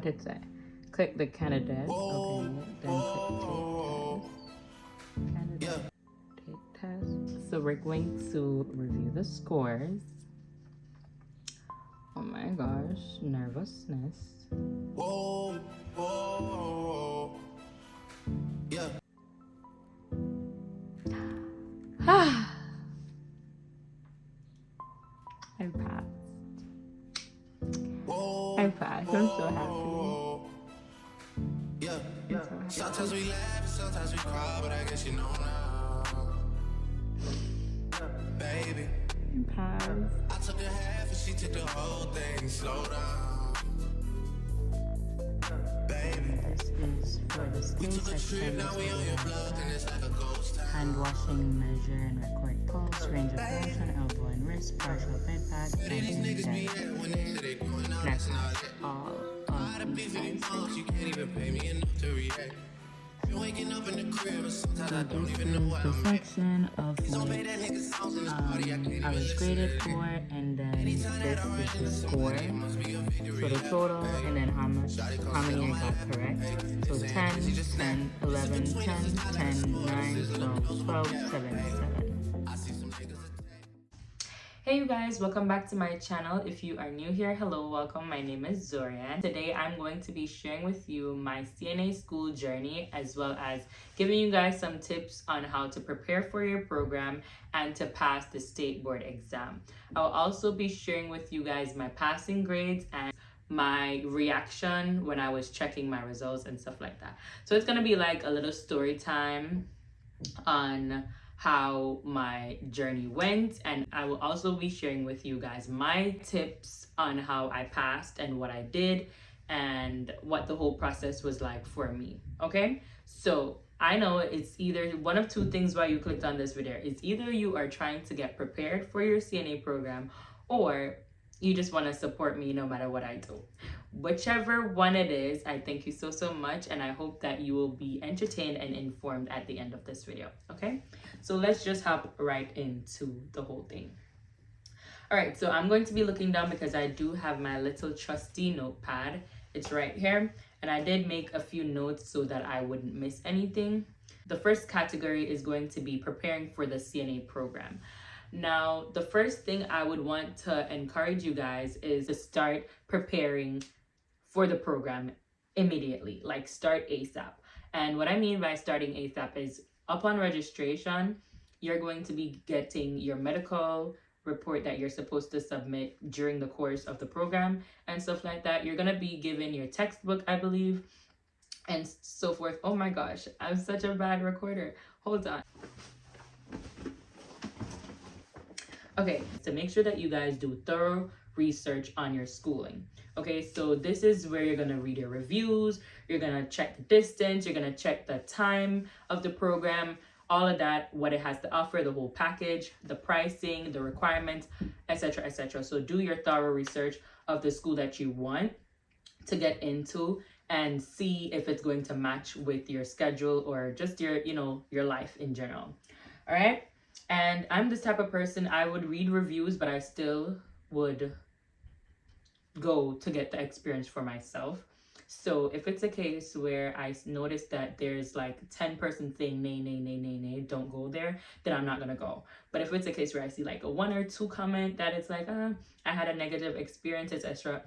what it say? Click the candidate. Okay, then click take test. Candidate take test. So we're going to review the scores. Oh my gosh, nervousness. Yeah. I passed. I passed. I'm so happy. Yeah. So happy. Sometimes we laugh, sometimes we cry, but I guess you know now. Baby. I passed. I took a half and she took the whole thing. Slow down. Baby. This is for the school section. Hand washing, measure and record pulse, range of motion, elbow and wrist, partial bed pack, and index. That's all of these sizes. You can't even pay me enough to react. Waking up in the crib, sometimes I don't even know why I'm section of what I was graded for, and then this is the score, so the total, and then how many I got correct. So 10, 10, 11, 10, 10, 9, 12, 12, 7, 7. Hey you guys, welcome back to my channel. If you are new here, hello, welcome. My name is Zorian. Today I'm going to be sharing with you my CNA school journey, as well as giving you guys some tips on how to prepare for your program and to pass the state board exam. I'll also be sharing with you guys my passing grades and my reaction when I was checking my results and stuff like that. So it's gonna be like a little story time on how my journey went, and I will also be sharing with you guys my tips on how I passed and what I did and what the whole process was like for me. Okay, so I know it's either one of two things why you clicked on this video. It's either you are trying to get prepared for your CNA program, or you just want to support me no matter what I do. Whichever one it is, I thank you so much, and I hope that you will be entertained and informed at the end of this video. Okay, so let's just hop right into the whole thing. All right, so I'm going to be looking down because I do have my little trusty notepad. It's right here, and I did make a few notes so that I wouldn't miss anything. The first category is going to be preparing for the CNA program. Now, the first thing I would want to encourage you guys is to start preparing for the program immediately, like start ASAP. And what I mean by starting ASAP is upon registration, you're going to be getting your medical report that you're supposed to submit during the course of the program and stuff like that. You're going to be given your textbook, I believe, and so forth. Oh my gosh, I'm such a bad recorder. Hold on. Okay, so make sure that you guys do thorough research on your schooling. Okay, so this is where you're gonna read your reviews, you're gonna check the distance, you're gonna check the time of the program, all of that, what it has to offer, the whole package, the pricing, the requirements, etc., etc. So do your thorough research of the school that you want to get into and see if it's going to match with your schedule or just your, your life in general. All right. And I'm this type of person, I would read reviews, but I still would go to get the experience for myself. So if it's a case where I notice that there's like 10 person saying nay, don't go there, then I'm not going to go. But if it's a case where I see like a 1 or 2 comment that it's like, I had a negative experience, etc.,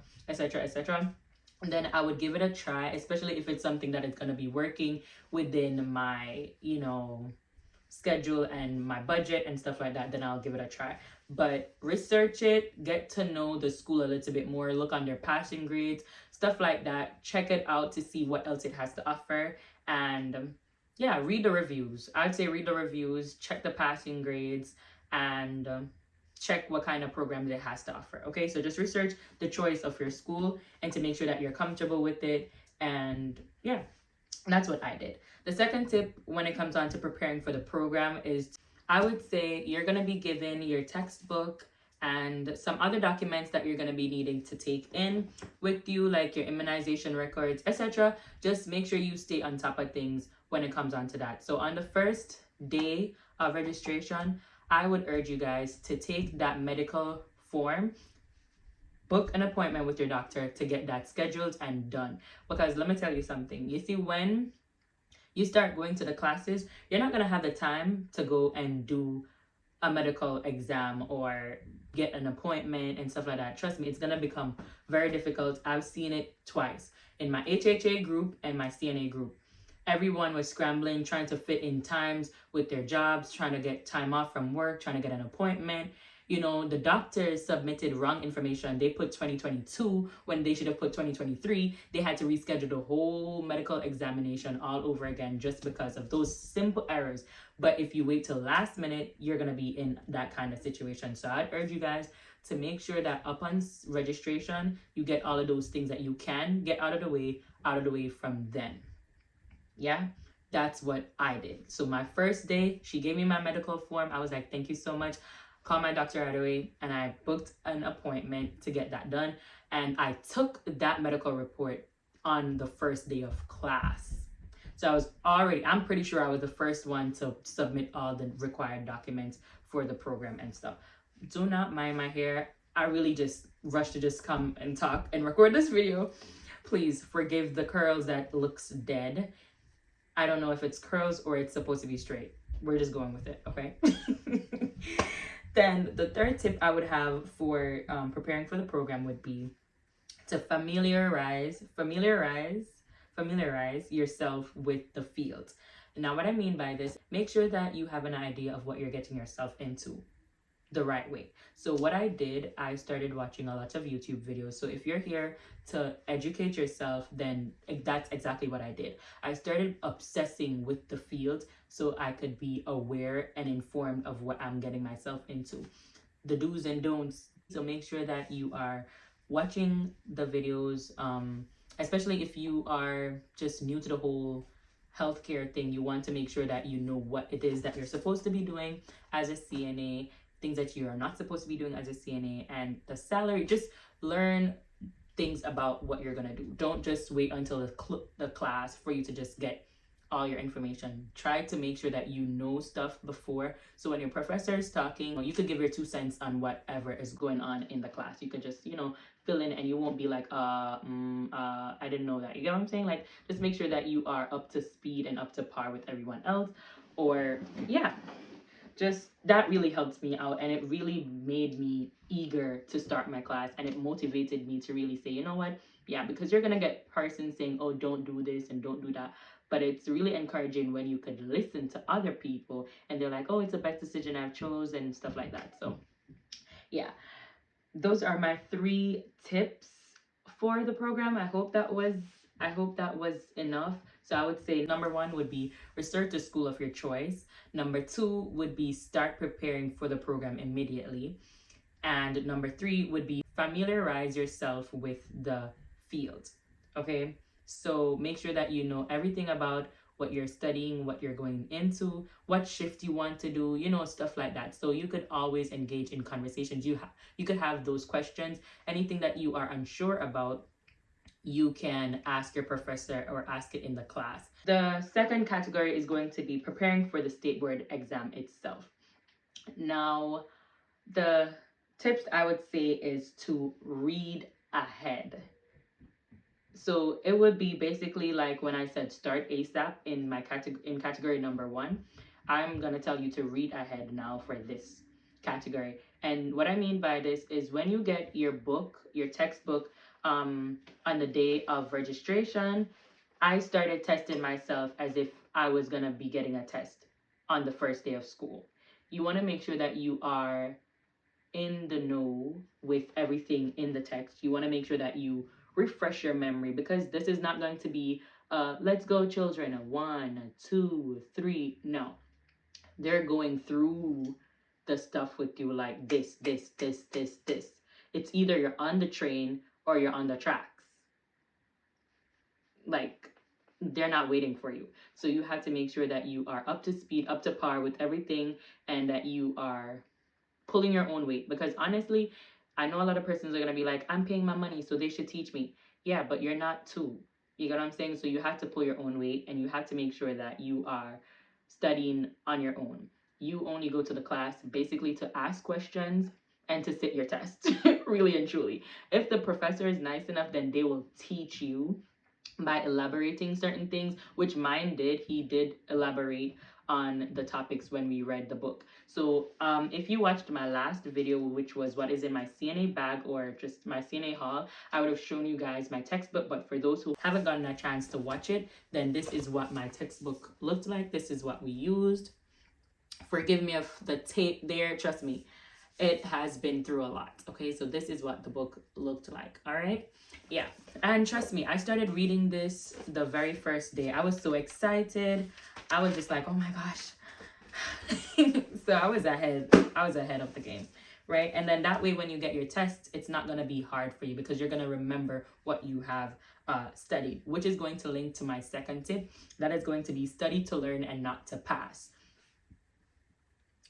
then I would give it a try, especially if it's something that is going to be working within my, schedule and my budget and stuff like that, then I'll give it a try. But research it, get to know the school a little bit more, look on their passing grades, stuff like that, check it out to see what else it has to offer, and yeah, read the reviews. I'd say read the reviews, check the passing grades, and check what kind of programs it has to offer. Okay, so just research the choice of your school and to make sure that you're comfortable with it, and yeah, that's what I did. The second tip when it comes on to preparing for the program is, I would say you're going to be given your textbook and some other documents that you're going to be needing to take in with you, like your immunization records, etc. Just make sure you stay on top of things when it comes on to that. So on the first day of registration, I would urge you guys to take that medical form book an appointment with your doctor to get that scheduled and done. Because let me tell you something. You see, when you start going to the classes, you're not going to have the time to go and do a medical exam or get an appointment and stuff like that. Trust me, it's going to become very difficult. I've seen it twice in my HHA group and my CNA group. Everyone was scrambling, trying to fit in times with their jobs, trying to get time off from work, trying to get an appointment. You know, the doctors submitted wrong information. They put 2022 when they should have put 2023. They had to reschedule the whole medical examination all over again just because of those simple errors. But if you wait till last minute, you're going to be in that kind of situation. So I'd urge you guys to make sure that upon registration, you get all of those things that you can get out of the way from then. Yeah, that's what I did. So my first day, she gave me my medical form. I was like, thank you so much. Called my doctor right away, and I booked an appointment to get that done. And I took that medical report on the first day of class. So I'm pretty sure I was the first one to submit all the required documents for the program and stuff. Do not mind my hair. I really just rushed to just come and talk and record this video. Please forgive the curls that looks dead. I don't know if it's curls or it's supposed to be straight. We're just going with it, okay? Then the third tip I would have for preparing for the program would be to familiarize yourself with the field. Now, what I mean by this, make sure that you have an idea of what you're getting yourself into the right way. So what I did, I started watching a lot of YouTube videos. So if you're here to educate yourself, then that's exactly what I did. I started obsessing with the field so I could be aware and informed of what I'm getting myself into, the do's and don'ts. So make sure that you are watching the videos, especially if you are just new to the whole healthcare thing. You want to make sure that you know what it is that you're supposed to be doing as a CNA, things that you are not supposed to be doing as a CNA, and the salary. Just learn things about what you're gonna do. Don't just wait until the class for you to just get all your information. Try to make sure that you know stuff before, so when your professor is talking, you could give your 2 cents on whatever is going on in the class. You could just, fill in, and you won't be like, I didn't know that. You get what I'm saying? Like, just make sure that you are up to speed and up to par with everyone else. Or yeah, just that really helped me out, and it really made me eager to start my class, and it motivated me to really say, you know what, yeah, because you're gonna get persons saying, oh, don't do this and don't do that, but it's really encouraging when you could listen to other people and they're like, oh, it's the best decision I've chose and stuff like that. So yeah, those are my 3 tips for the program. I hope that was enough. So I would say number 1 would be research a school of your choice. Number 2 would be start preparing for the program immediately. And number 3 would be familiarize yourself with the field. Okay, so make sure that you know everything about what you're studying, what you're going into, what shift you want to do, stuff like that. So you could always engage in conversations. You could have those questions, anything that you are unsure about, you can ask your professor or ask it in the class. The second category is going to be preparing for the state board exam itself. Now, the tips I would say is to read ahead. So it would be basically like when I said start ASAP in my category number 1, I'm going to tell you to read ahead now for this category. And what I mean by this is when you get your book, your textbook, on the day of registration, I started testing myself as if I was going to be getting a test on the first day of school. You want to make sure that you are in the know with everything in the text. You want to make sure that you refresh your memory, because this is not going to be let's go children, 1, 2, 3. No, they're going through the stuff with you like this. It's either you're on the train or you're on the tracks. Like, they're not waiting for you. So you have to make sure that you are up to speed, up to par with everything, and that you are pulling your own weight. Because honestly, I know a lot of persons are going to be like, I'm paying my money, so they should teach me. Yeah, but you're not too. You get what I'm saying? So you have to pull your own weight, and you have to make sure that you are studying on your own. You only go to the class basically to ask questions and to sit your test. Really and truly, if the professor is nice enough, then they will teach you by elaborating certain things, which mine did. He did elaborate on the topics when we read the book. So if you watched my last video, which was what is in my CNA bag or just my CNA haul, I would have shown you guys my textbook. But for those who haven't gotten a chance to watch it, then this is what my textbook looked like. This is what we used. Forgive me if the tape there, trust me, it has been through a lot. Okay, so this is what the book looked like. All right, yeah, and trust me, I started reading this the very first day. I was so excited. I was just like, oh my gosh. So I was ahead of the game, right? And then that way when you get your test, it's not going to be hard for you because you're going to remember what you have studied, which is going to link to my second tip. That is going to be study to learn and not to pass.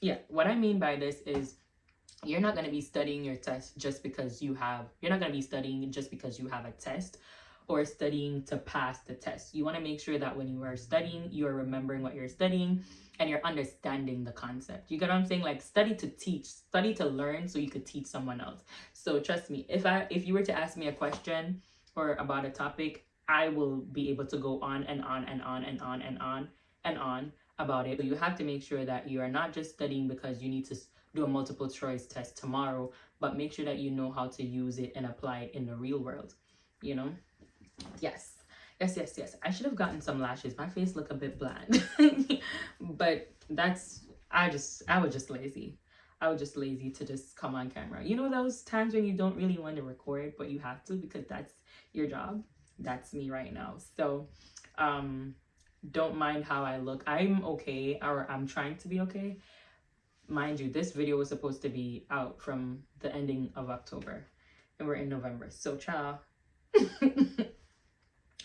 Yeah, what I mean by this is you're not going to be studying your test just because you're not going to be studying just because you have a test or studying to pass the test. You want to make sure that when you are studying, you're remembering what you're studying and you're understanding the concept. You get what I'm saying? Like study to teach, study to learn so you could teach someone else. So trust me, if you were to ask me a question or about a topic, I will be able to go on and on and on and on and on and on about it. So you have to make sure that you are not just studying because you need to do a multiple choice test tomorrow, but make sure that you know how to use it and apply it in the real world, you know? Yes. I should have gotten some lashes. My face look a bit bland. But I was just lazy. I was just lazy to just come on camera. You know those times when you don't really want to record, but you have to because that's your job? That's me right now. So, don't mind how I look. I'm okay, or I'm trying to be okay. Mind you, this video was supposed to be out from the ending of October and we're in November. So ciao.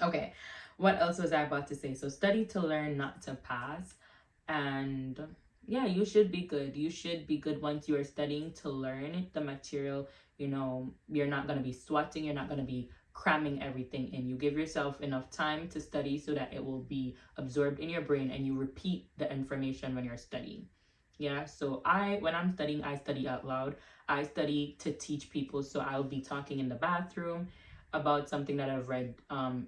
Okay, what else was I about to say? So study to learn, not to pass. And yeah, you should be good. You should be good once you are studying to learn the material. You know, you're not going to be swatting. You're not going to be cramming everything in. You give yourself enough time to study so that it will be absorbed in your brain and you repeat the information when you're studying. Yeah, so when I'm studying, I study out loud. I study to teach people. So I'll be talking in the bathroom about something that I've read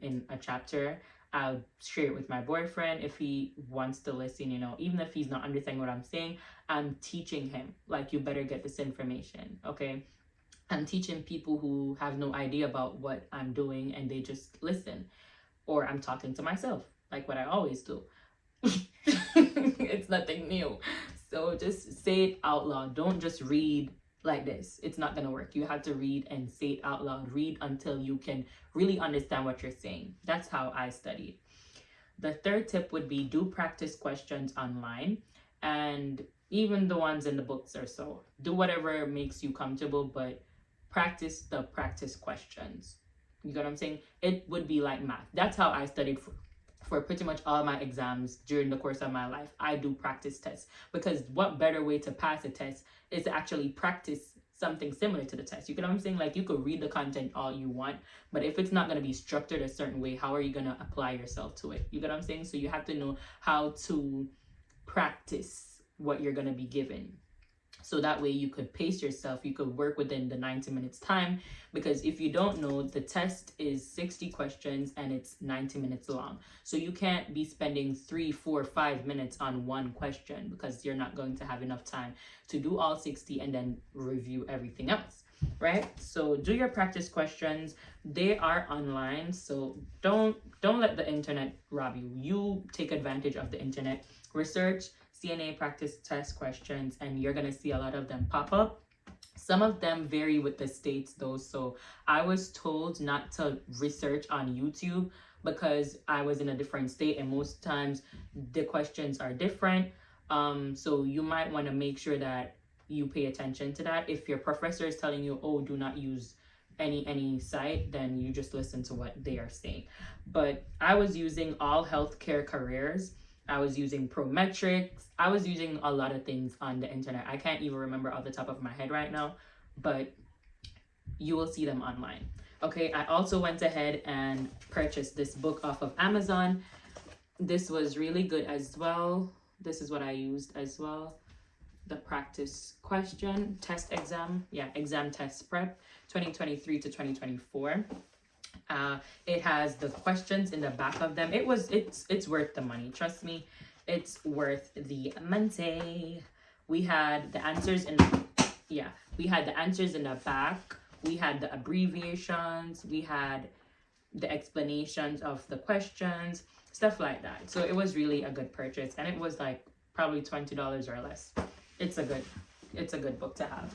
in a chapter. I'll share it with my boyfriend if he wants to listen, you know, even if he's not understanding what I'm saying, I'm teaching him, like, you better get this information, okay? I'm teaching people who have no idea about what I'm doing and they just listen. Or I'm talking to myself, like what I always do. It's nothing new. So just say it out loud. Don't just read like this. It's not going to work. You have to read and say it out loud. Read until you can really understand what you're saying. That's how I studied. The third tip would be do practice questions online, and even the ones in the books or so. Do whatever makes you comfortable, but practice the practice questions. You get what I'm saying? It would be like math. That's how I studied for pretty much all my exams during the course of my life. I do practice tests because what better way to pass a test is to actually practice something similar to the test. You get what I'm saying? Like, you could read the content all you want, but if it's not going to be structured a certain way, how are you going to apply yourself to it? You get what I'm saying? So you have to know how to practice what you're going to be given. So that way you could pace yourself, you could work within the 90 minutes time, because if you don't know, the test is 60 questions and it's 90 minutes long. So you can't be spending 3, 4, 5 minutes on one question because you're not going to have enough time to do all 60 and then review everything else, right? So do your practice questions. They are online, so don't let the internet rob you. You take advantage of the internet. Research CNA practice test questions and you're going to see a lot of them pop up. Some of them vary with the states though. So I was told not to research on YouTube because I was in a different state and most times the questions are different. So you might want to make sure that you pay attention to that. If your professor is telling you, oh, do not use any site, then you just listen to what they are saying. But I was using All Healthcare Careers. I was using Prometrics. I was using a lot of things on the internet. I can't even remember off the top of my head right now, but you will see them online. Okay, I also went ahead and purchased this book off of Amazon. This was really good as well. This is what I used as well. the practice question test exam. Yeah, exam test prep 2023 to 2024. It has the questions in the back of them. It's worth the money. Trust me, it's worth the money. We had the answers in we had the answers in the back. We had the abbreviations. We had the explanations of the questions, stuff like that. So it was really a good purchase, and it was like probably $20 or less. It's a good book to have.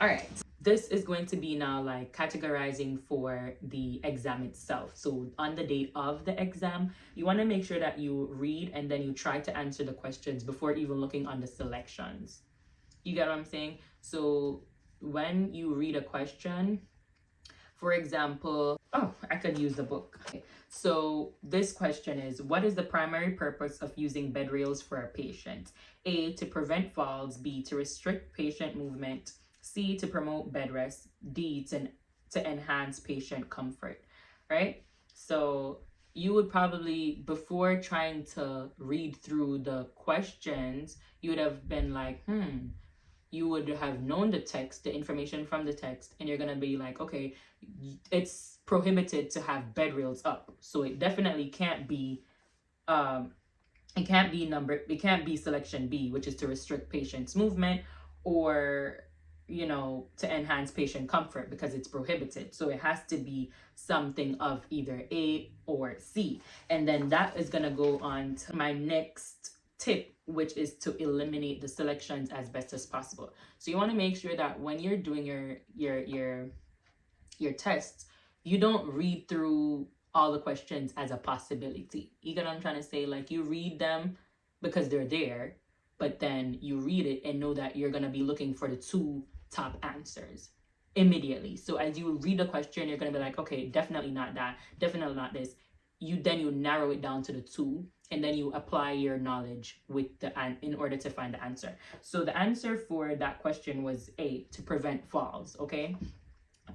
All right. This is going to be now like categorizing for the exam itself. So on the day of the exam, you want to make sure that you read and then you try to answer the questions before even looking on the selections. You get what I'm saying? So when you read a question, for example, I could use the book. Okay. So this question is, what is the primary purpose of using bed rails for a patient? A, to prevent falls. B, to restrict patient movement. C, to promote bed rest. D, to enhance patient comfort, right? So you would probably, before trying to read through the questions, you would have been like, you would have known the text, the information from the text, and you're going to be like, okay, it's prohibited to have bed rails up. So it definitely can't be, it can't be selection B, which is to restrict patient's movement, or, you know, to enhance patient comfort, because it's prohibited. So it has to be something of either A or C. And then that is going to go on to my next tip, which is to eliminate the selections as best as possible. So you want to make sure that when you're doing your tests, you don't read through all the questions as a possibility. You get what I'm trying to say? Like, you read them because they're there, but then you read it and know that you're going to be looking for the two top answers immediately. So as you read the question, you're going to be like, okay, definitely not that, definitely not this. You narrow it down to the two, and then you apply your knowledge in order to find the answer. So the answer for that question was A, to prevent falls. Okay,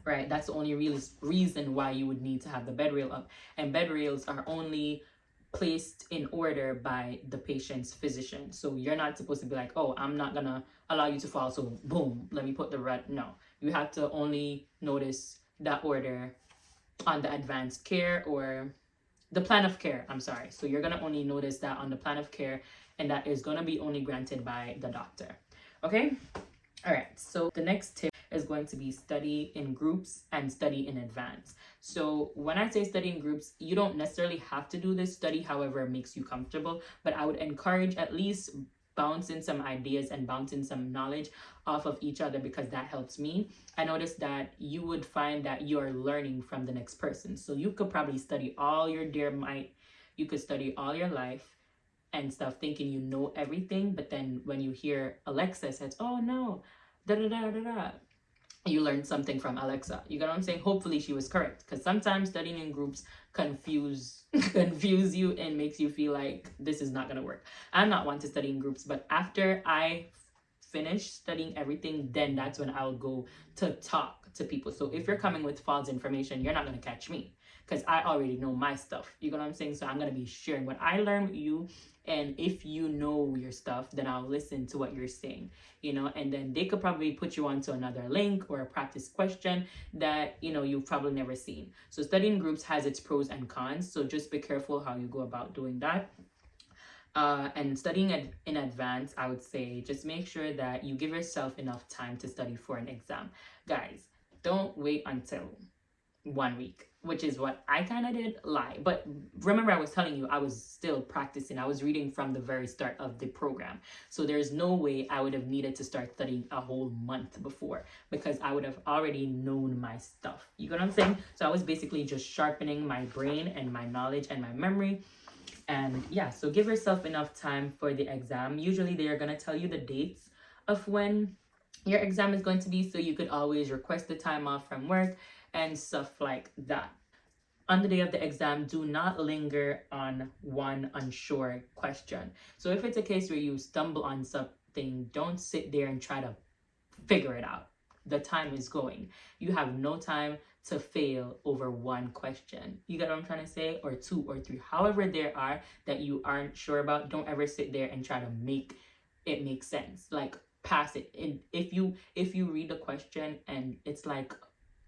right? That's the only reason why you would need to have the bed rail up. And bed rails are only placed in order by the patient's physician. So you're not supposed to be like, oh, I'm not gonna allow you to fall, so boom, let me put the red. No, you have to only notice that order on the advanced care or the plan of care. I'm sorry. So you're gonna only notice that on the plan of care, and that is gonna be only granted by the doctor. Okay. All right. So the next tip is going to be study in groups and study in advance. So when I say study in groups, you don't necessarily have to do this. Study however makes you comfortable, but I would encourage at least bouncing some ideas and bouncing some knowledge off of each other, because that helps me. I noticed that you would find that you're learning from the next person. So you could probably study all your dear might, you could study all your life and stuff thinking you know everything, but then when you hear Alexa says, oh no, da da da da da, you learned something from Alexa. You get what I'm saying? Hopefully she was correct, because sometimes studying in groups confuse you and makes you feel like this is not going to work. I'm not one to study in groups, but after I finish studying everything, then that's when I'll go to talk to people. So if you're coming with false information, you're not going to catch me, because I already know my stuff. You get what I'm saying? So I'm going to be sharing what I learned with you. And if you know your stuff, then I'll listen to what you're saying, you know, and then they could probably put you onto another link or a practice question that, you know, you've probably never seen. So studying groups has its pros and cons. So just be careful how you go about doing that. And studying in advance, I would say just make sure that you give yourself enough time to study for an exam. Guys, don't wait until 1 week, which is what I kind of did. But remember, I was telling you I was still practicing. I was reading from the very start of the program. So there's no way I would have needed to start studying a whole month before, because I would have already known my stuff. You get what I'm saying? So I was basically just sharpening my brain and my knowledge and my memory. And yeah, so give yourself enough time for the exam. Usually they are going to tell you the dates of when your exam is going to be, so you could always request the time off from work and stuff like that. On the day of the exam, do not linger on one unsure question. So if it's a case where you stumble on something, don't sit there and try to figure it out. The time is going. You have no time to fail over one question. You get what I'm trying to say? Or two or three. However there are that you aren't sure about, don't ever sit there and try to make it makes sense. Like, pass it. And if you read the question and it's like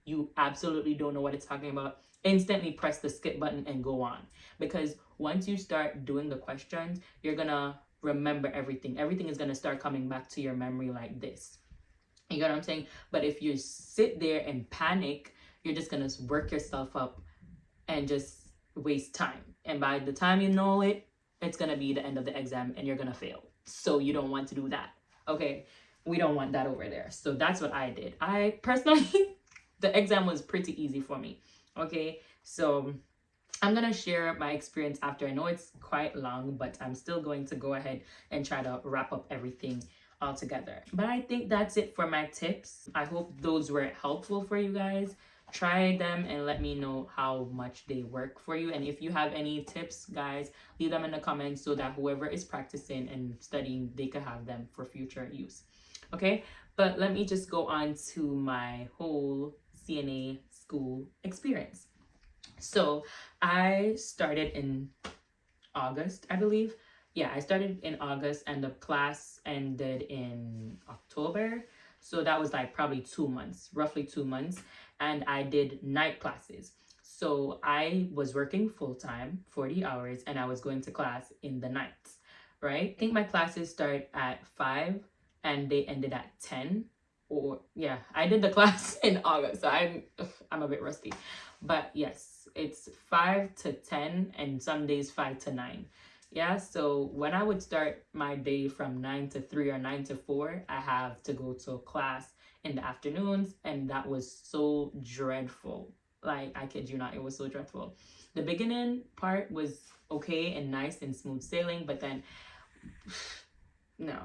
you absolutely don't know what it's talking about, instantly press the skip button and go on. Because once you start doing the questions, you're gonna remember everything. Everything is gonna start coming back to your memory like this. You get what I'm saying? But if you sit there and panic, you're just gonna work yourself up and just waste time. And by the time you know it, it's gonna be the end of the exam and you're gonna fail. So you don't want to do that. Okay? We don't want that over there. So that's what I did. I personally, the exam was pretty easy for me. Okay? So I'm gonna share my experience after. I know it's quite long, but I'm still going to go ahead and try to wrap up everything all together. But I think that's it for my tips. I hope those were helpful for you guys. Try them and let me know how much they work for you. And if you have any tips, guys, leave them in the comments so that whoever is practicing and studying, they can have them for future use. Okay, but let me just go on to my whole CNA school experience. So I started in August, I believe. Yeah, I started in August and the class ended in October. So that was like probably 2 months, roughly 2 months. And I did night classes. So I was working full time, 40 hours, and I was going to class in the nights, right? I think my classes start at 5 and they ended at 10. Or yeah, I did the class in August, so I'm a bit rusty. But yes, it's 5 to 10 and some days 5 to 9. Yeah, so when I would start my day from 9 to 3 or 9 to 4, I have to go to class in the afternoons, and that was so dreadful. Like, I kid you not, it was so dreadful. The beginning part was okay and nice and smooth sailing, but then, no,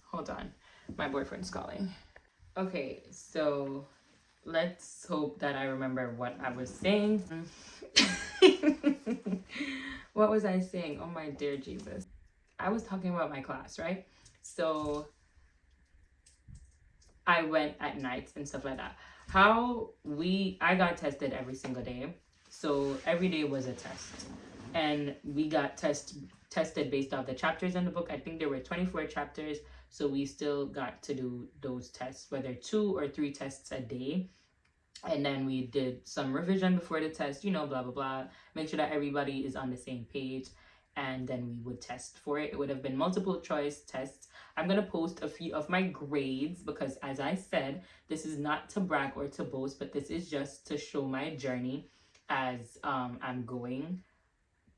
hold on, my boyfriend's calling. Okay, so let's hope that I remember what I was saying. What was I saying? Oh my dear Jesus. I was talking about my class, right? So I went at nights and stuff like that. I got tested every single day. So every day was a test. And we got tested based off the chapters in the book. I think there were 24 chapters. So we still got to do those tests, whether 2 or 3 tests a day. And then we did some revision before the test, blah, blah, blah. Make sure that everybody is on the same page. And then we would test for it. It would have been multiple choice tests. I'm going to post a few of my grades because, as I said, this is not to brag or to boast, but this is just to show my journey as I'm going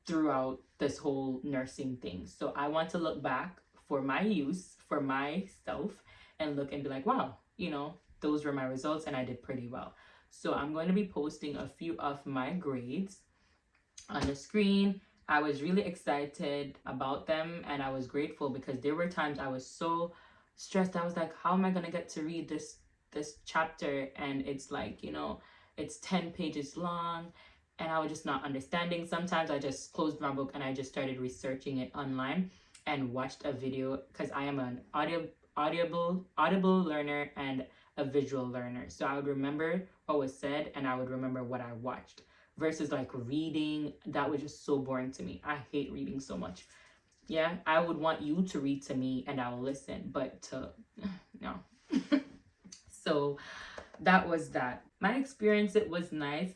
throughout this whole nursing thing. So I want to look back for my use, for myself, and look and be like, wow, those were my results and I did pretty well. So I'm going to be posting a few of my grades on the screen. I was really excited about them and I was grateful because there were times I was so stressed. I was like, how am I going to get to read this chapter? And it's like, it's 10 pages long and I was just not understanding. Sometimes I just closed my book and I just started researching it online and watched a video because I am an audible learner and a visual learner. So I would remember what was said and I would remember what I watched versus like reading. That was just so boring to me. I hate reading so much. Yeah, I would want you to read to me and I will listen, but no. So that was that. My experience, it was nice.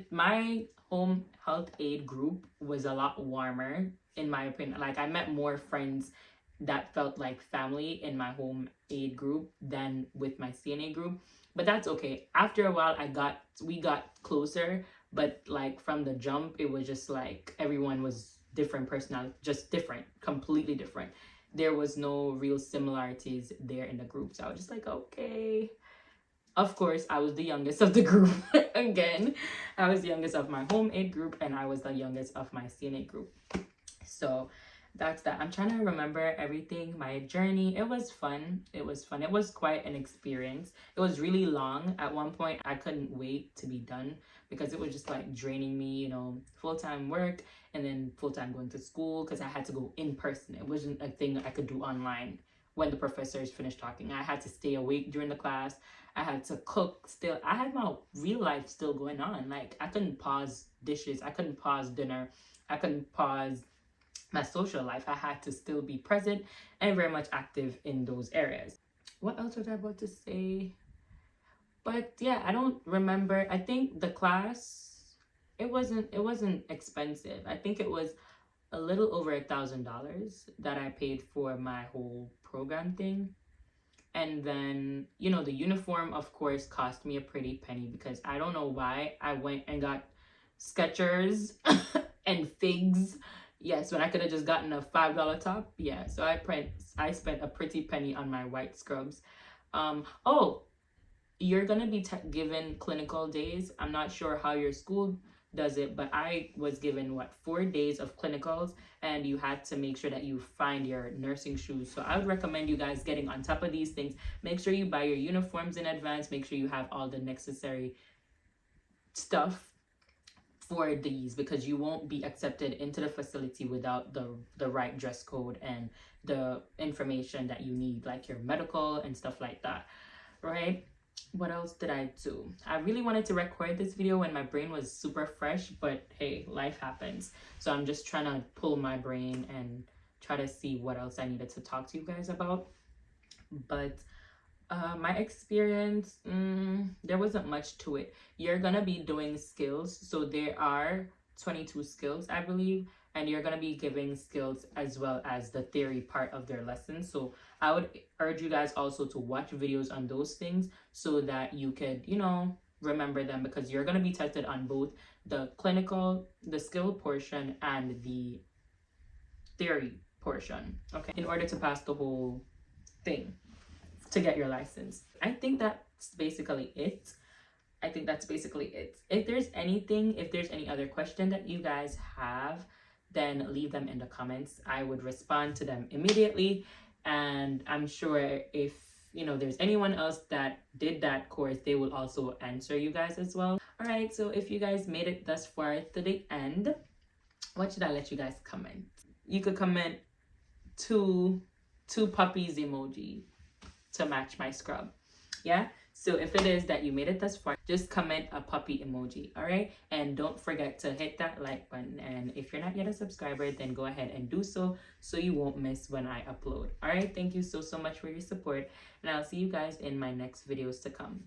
My home health aid group was a lot warmer in my opinion. Like, I met more friends that felt like family in my home aid group than with my CNA group, but that's okay. After a while we got closer, but like from the jump it was just like everyone was different personality, just different, completely different. There was no real similarities there in the group, so I was just like, okay. Of course, I was the youngest of the group. Again, I was the youngest of my home aid group and I was the youngest of my CNA group. So that's that. I'm trying to remember everything, my journey. It was fun. It was quite an experience. It was really long. At one point, I couldn't wait to be done because it was just like draining me, full-time work and then full-time going to school because I had to go in person. It wasn't a thing I could do online when the professors finished talking. I had to stay awake during the class. I had to cook still. I had my real life still going on. Like, I couldn't pause dishes. I couldn't pause dinner. I couldn't pause my social life. I had to still be present and very much active in those areas. What else was I about to say? But yeah, I don't remember. I think the class, it wasn't expensive. I think it was a little over $1,000 that I paid for my whole program thing. And then, the uniform, of course, cost me a pretty penny because I don't know why I went and got Skechers and Figs. Yes, when I could have just gotten a $5 top. Yeah, so I spent a pretty penny on my white scrubs. Oh, you're gonna be given clinical days. I'm not sure how your school does it, but I was given 4 days of clinicals, and you had to make sure that you find your nursing shoes. So I would recommend you guys getting on top of these things. Make sure you buy your uniforms in advance. Make sure you have all the necessary stuff for these, because you won't be accepted into the facility without the right dress code and the information that you need, like your medical and stuff like that, right? What else did I do? I really wanted to record this video when my brain was super fresh, but hey, life happens. So I'm just trying to pull my brain and try to see what else I needed to talk to you guys about. But my experience, there wasn't much to it. You're gonna be doing skills. So there are 22 skills, I believe, and you're going to be giving skills as well as the theory part of their lesson. So I would urge you guys also to watch videos on those things so that you could, remember them, because you're going to be tested on both the clinical, the skill portion, and the theory portion, okay, in order to pass the whole thing to get your license. I think that's basically it. If there's any other question that you guys have, then leave them in the comments. I would respond to them immediately. And I'm sure if, there's anyone else that did that course, they will also answer you guys as well. All right, so if you guys made it thus far to the end, what should I let you guys comment? You could comment two puppies emoji to match my scrub. Yeah? So if it is that you made it thus far, just comment a puppy emoji, all right? And don't forget to hit that like button. And if you're not yet a subscriber, then go ahead and do so you won't miss when I upload. All right? Thank you so much for your support. And I'll see you guys in my next videos to come.